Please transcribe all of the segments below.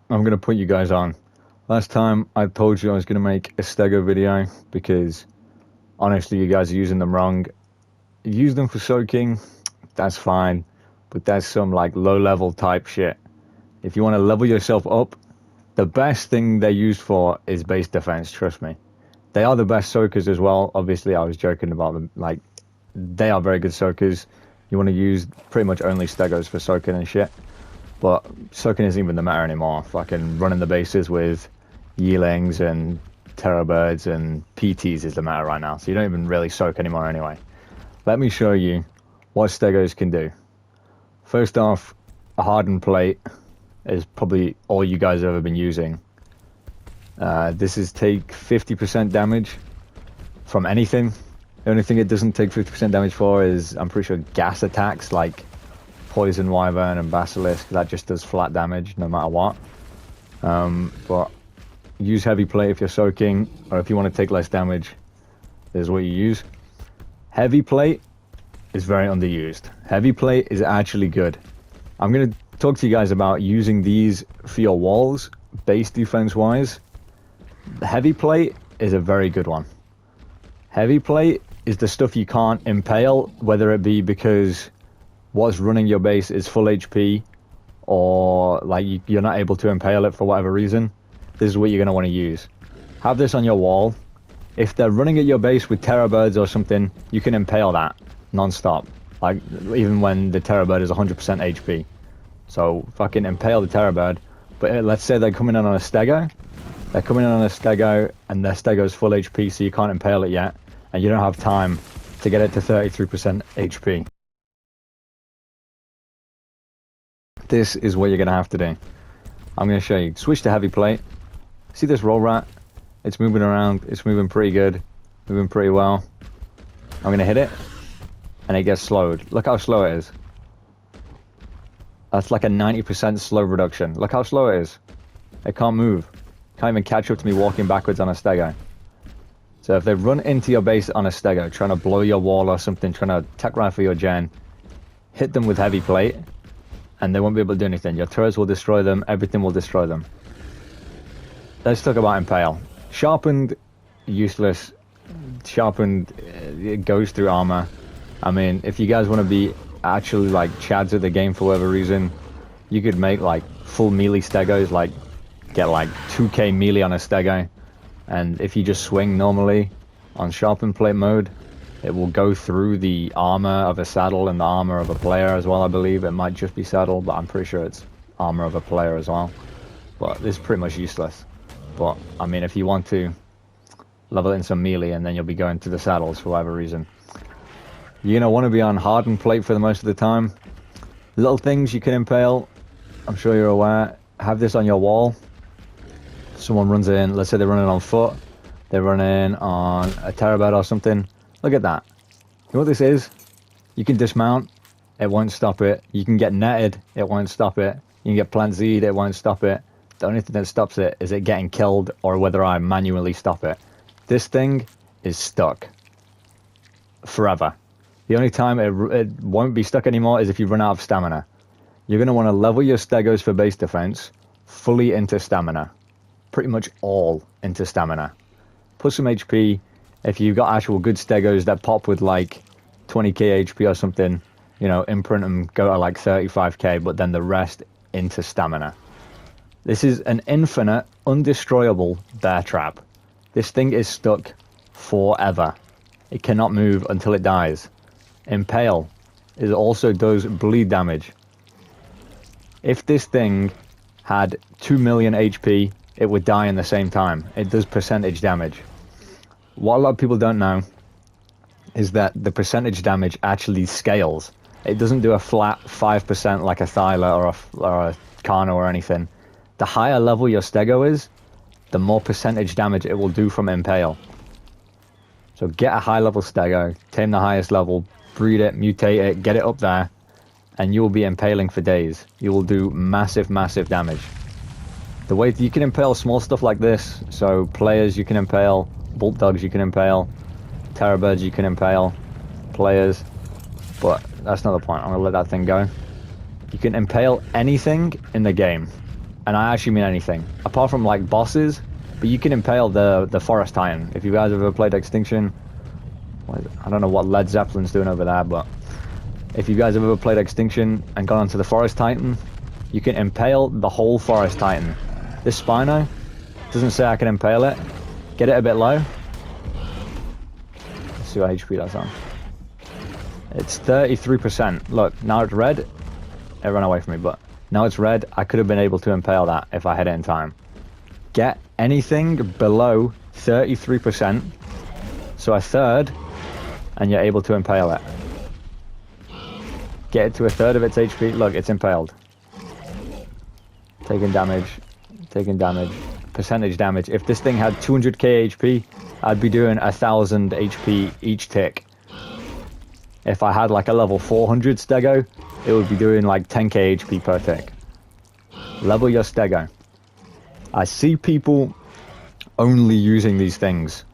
I'm going to put you guys on. Last time I told you I was going to make a Stego video because honestly you guys are using them wrong. Use them for soaking, that's fine, but that's some like low level type shit. If you want to level yourself up, the best thing they're used for is base defense, trust me. They are the best soakers as well. Obviously I was joking about them, like they are very good soakers. You want to use pretty much only Stegos for soaking and shit. But soaking isn't even the matter anymore. Fucking running the bases with Yeelings and Terrorbirds and PTs is the matter right now. So you don't even really soak anymore anyway. Let me show you what Stegos can do. First off, a hardened plate is probably all you guys have ever been using. This is take 50% damage from anything. The only thing it doesn't take 50% damage for is, I'm pretty sure, gas attacks like Poison Wyvern and Basilisk. That just does flat damage no matter what. But use heavy plate if you're soaking, or if you want to take less damage, this is what you use. Heavy plate is very underused. Heavy plate is actually good. I'm going to talk to you guys about using these for your walls, base defense wise. The heavy plate is a very good one. Heavy plate is the stuff you can't impale, whether it be because what's running your base is full HP, or like you're not able to impale it for whatever reason. This is what you're going to want to use. Have this on your wall. If they're running at your base with Terrorbirds or something, you can impale that non-stop, like even when the Terrorbird is 100% HP. So fucking impale the Terrorbird. But let's say they're coming in on a Stego. They're coming in on a Stego and their Stego's full HP, so you can't impale it yet, and you don't have time to get it to 33% HP. This is what you're going to have to do. I'm going to show you. Switch to heavy plate. See this roll rat? It's moving around. It's moving pretty good. Moving pretty well. I'm going to hit it. And it gets slowed. Look how slow it is. That's like a 90% slow reduction. Look how slow it is. It can't move. Can't even catch up to me walking backwards on a Stego. So if they run into your base on a Stego, trying to blow your wall or something, trying to tech rifle your gen, hit them with heavy plate, and they won't be able to do anything. Your turrets will destroy them. Everything will destroy them. Let's talk about Impale. Sharpened, useless. Sharpened, it goes through armor. I mean, if you guys want to be actually like chads at the game for whatever reason, you could make like full melee Stegos, like get like 2k melee on a Stego, and if you just swing normally on sharpened plate mode, it will go through the armor of a saddle and the armor of a player as well. I believe it might just be saddle, but I'm pretty sure it's armor of a player as well. But this is pretty much useless. But I mean, if you want to level in some melee, and then you'll be going to the saddles for whatever reason, you're gonna want to be on hardened plate for the most of the time. Little things you can impale, I'm sure you're aware. Have this on your wall. Someone runs in, let's say they're running on foot, they're running on a Terrorbird or something. Look at that. You know what this is? You can dismount, it won't stop it. You can get netted, it won't stop it. You can get plant Z'd, it won't stop it. The only thing that stops it is it getting killed or whether I manually stop it. This thing is stuck forever. The only time it won't be stuck anymore is if you run out of stamina. You're going to want to level your Stegos for base defense fully into stamina. Pretty much all into stamina. Put some HP. If you've got actual good Stegos that pop with like 20k HP or something, you know, imprint them, go to like 35k, but then the rest into stamina. This is an infinite, undestroyable bear trap. This thing is stuck forever. It cannot move until it dies. Impale. It also does bleed damage. If this thing had 2 million HP, it would die in the same time. It does percentage damage. What a lot of people don't know is that the percentage damage actually scales. It doesn't do a flat 5% like a Thyla or a Karna or anything. The higher level your Stego is, the more percentage damage it will do from Impale. So get a high level Stego, tame the highest level, breed it, mutate it, get it up there, and you will be impaling for days. You will do massive, massive damage. The way you can impale small stuff like this, so players you can impale, bolt dogs you can impale, Terrorbirds you can impale, players, but that's not the point. I'm gonna let that thing go. You can impale anything in the game. and I actually mean anything, apart from like bosses, but you can impale the Forest Titan. If you guys have ever played Extinction, I don't know what Led Zeppelin's doing over there, but if you guys have ever played Extinction and gone onto the Forest Titan, you can impale the whole Forest Titan. This Spino doesn't say I can impale it. Get it a bit low. Let's see what HP that's on. It's 33%. Look, now it's red. It ran away from me, but now it's red. I could have been able to impale that if I had it in time. Get anything below 33%, so a third, and you're able to impale it. Get it to a third of its HP. Look, it's impaled. Taking damage. Taking damage. Percentage damage. If this thing had 200k HP, I'd be doing 1000 HP each tick. If I had like a level 400 Stego, it would be doing like 10k HP per tick. Level your Stego. I see people only using these things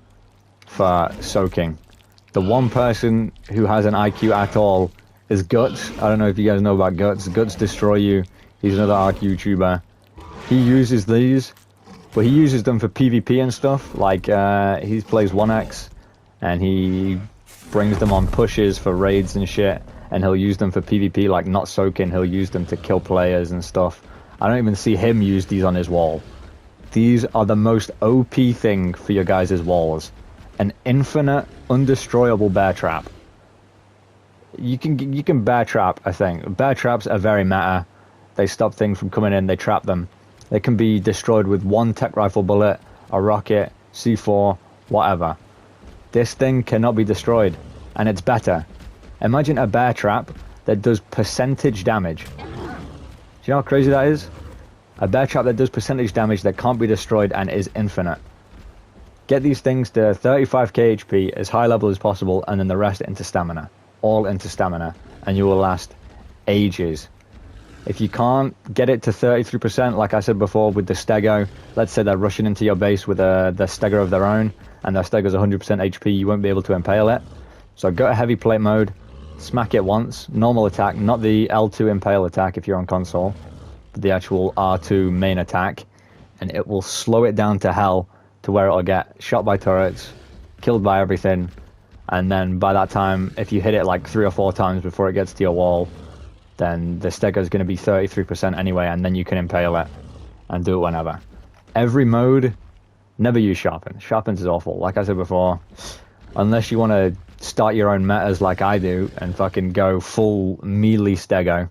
for soaking. The one person who has an IQ at all is Guts. I don't know if you guys know about Guts. Guts Destroy You. He's another ARC YouTuber. He uses these, but he uses them for PvP and stuff. Like, he plays 1x, and he brings them on pushes for raids and shit, and he'll use them for PvP, like not soaking. He'll use them to kill players and stuff. I don't even see him use these on his wall. These are the most OP thing for your guys' walls. An infinite, undestroyable bear trap. You can bear trap, I think. Bear traps are very meta. They stop things from coming in, they trap them. They can be destroyed with one tech rifle bullet, a rocket, C4, whatever. This thing cannot be destroyed, and it's better. Imagine a bear trap that does percentage damage. Do you know how crazy that is? A bear trap that does percentage damage that can't be destroyed and is infinite. Get these things to 35k HP, as high level as possible, and then the rest into stamina. All into stamina, and you will last ages. If you can't get it to 33%, like I said before with the Stego, let's say they're rushing into your base with the Stego of their own, and their Stego's 100% HP, you won't be able to impale it. So go to heavy plate mode, smack it once, normal attack, not the L2 impale attack if you're on console, but the actual R2 main attack, and it will slow it down to hell to where it'll get shot by turrets, killed by everything, and then by that time, if you hit it like 3 or 4 times before it gets to your wall, then the Stego is going to be 33% anyway, and then you can impale it and do it whenever. Every mode, never use Sharpen. Sharpens is awful. Like I said before, unless you want to start your own metas like I do and fucking go full melee Stego,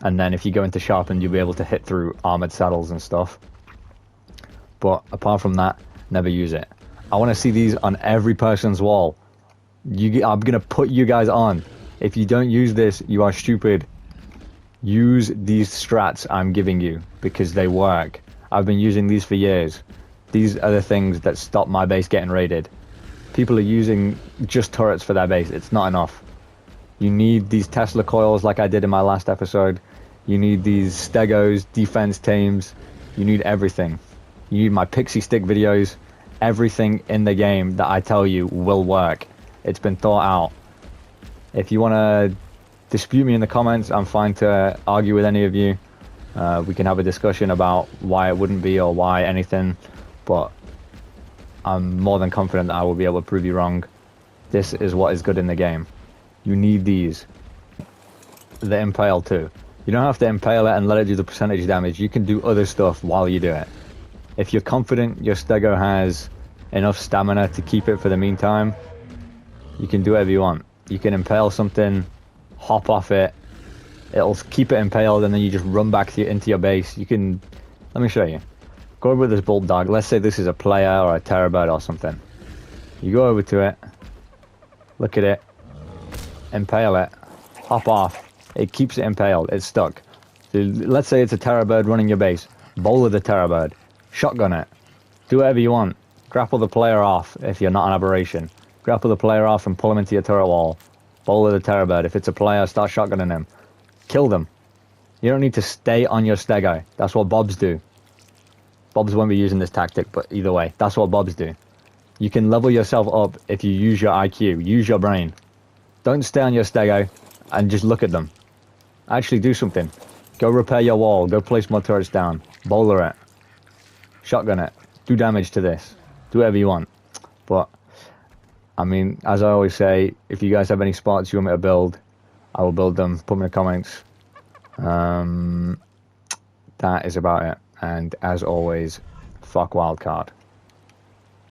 and then if you go into Sharpen, you'll be able to hit through armored saddles and stuff. But apart from that, never use it. I want to see these on every person's wall. I'm going to put you guys on. If you don't use this, you are stupid. Use these strats I'm giving you because they work. I've been using these for years. These are the things that stop my base getting raided. People are using just turrets for their base. It's not enough. You need these Tesla coils like I did in my last episode. You need these Stegos, defense teams. You need everything. You need my pixie stick videos. Everything in the game that I tell you will work. It's been thought out. If you want to dispute me in the comments, I'm fine to argue with any of you. We can have a discussion about why it wouldn't be or why anything, but I'm more than confident that I will be able to prove you wrong. This is what is good in the game. You need these. The Impale too. You don't have to impale it and let it do the percentage damage. You can do other stuff while you do it. If you're confident your Stego has enough stamina to keep it for the meantime, you can do whatever you want. You can impale something, hop off it, it'll keep it impaled, and then you just run back into your base. You can, let me show you. Go over with this bulldog. Let's say this is a player or a terrorbird or something. You go over to it, look at it, impale it, hop off. It keeps it impaled. It's stuck. So let's say it's a terrorbird running your base. Bowler the terrorbird. Shotgun it. Do whatever you want. Grapple the player off if you're not an aberration. Grapple the player off and pull him into your turret wall. Bowler the terrorbird. If it's a player, start shotgunning him. Kill them. You don't need to stay on your Stego. That's what Bobs do. Bobs won't be using this tactic, but either way, that's what Bobs do. You can level yourself up if you use your IQ. Use your brain. Don't stay on your Stego and just look at them. Actually do something. Go repair your wall. Go place more turrets down. Bowler it. Shotgun it. Do damage to this. Do whatever you want. But, I mean, as I always say, if you guys have any spots you want me to build, I will build them. Put them in the comments. That is about it. And as always, fuck wildcard.